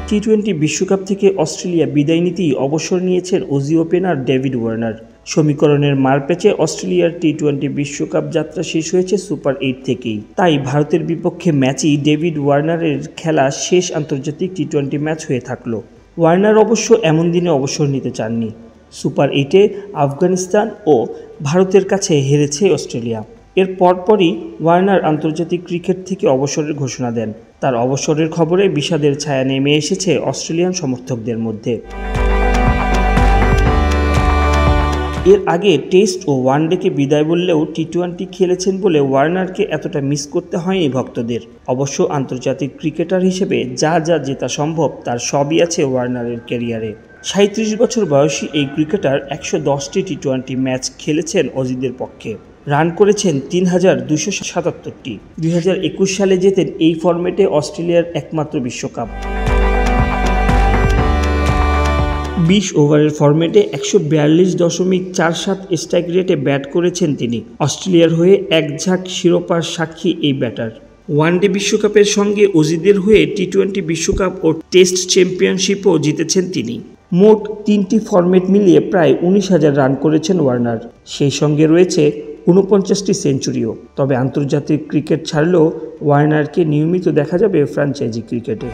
টি-20 বিশ্বকাপ থেকে অস্ট্রেলিয়া বিদায় নিতেই অবসর নিয়েছেন অজি ওপেনার ডেভিড ওয়ার্নার। সমীকরণের মারপ্যাচে অস্ট্রেলিয়ার টি-20 বিশ্বকাপ যাত্রা শেষ হয়েছে সুপার 8 থেকেই। তাই ভারতের বিপক্ষে ম্যাচই ডেভিড ওয়ার্নারের খেলা শেষ আন্তর্জাতিক টি-20 ম্যাচ হয়ে থাকল। ওয়ার্নার অবশ্য এমন দিনে অবসর নিতে চাননি। সুপার 8-এ আফগানিস্তান ও ভারতের কাছে হেরেছে অস্ট্রেলিয়া। এর পরপরই ওয়ার্নার আন্তর্জাতিক ক্রিকেট থেকে অবসরের ঘোষণা দেন। তার অবসরের খবরে বিষাদের ছায়া নেমে এসেছে অস্ট্রেলিয়ান সমর্থকদের মধ্যে। এর আগে টেস্ট ও ওয়ানডেকে বিদায় বললেও টি-20 খেলেছেন বলে ওয়ার্নারকে এতটা মিস করতে হয়নি ভক্তদের। অবশ্য আন্তর্জাতিক ক্রিকেটার হিসেবে যা যা জেতা সম্ভব তার সবই আছে ওয়ার্নারের ক্যারিয়ারে। 37 বছর বয়সী এই ক্রিকেটার 110টি টি-20 ম্যাচ খেলেছেন অজিদের পক্ষে। রান করেছেন 3277টি। 2021 সালে জেতেন এই ফরম্যাটে অস্ট্রেলিয়ার একমাত্র বিশ্বকাপ। 20 ওভারের ফরম্যাটে 142.47 স্ট্রাইক রেটে ব্যাট করেছেন তিনি। অস্ট্রেলিয়ার হয়ে এক ঝাঁক শিরোপার সাক্ষী এই ব্যাটার। ওয়ানডে বিশ্বকাপের সঙ্গে অজিদের হয়ে টি-20 বিশ্বকাপ ও টেস্ট চ্যাম্পিয়নশিপও জিতেছেন তিনি। মোট 3টি ফরম্যাট মিলিয়ে প্রায় 19,000 রান করেছেন ওয়ার্নার। সেই সঙ্গে রয়েছে 49টি সেঞ্চুরিও। তবে আন্তর্জাতিক ক্রিকেট ছাড়লেও ওয়ার্নারকে নিয়মিত দেখা যাবে ফ্র্যাঞ্চাইজি ক্রিকেটে।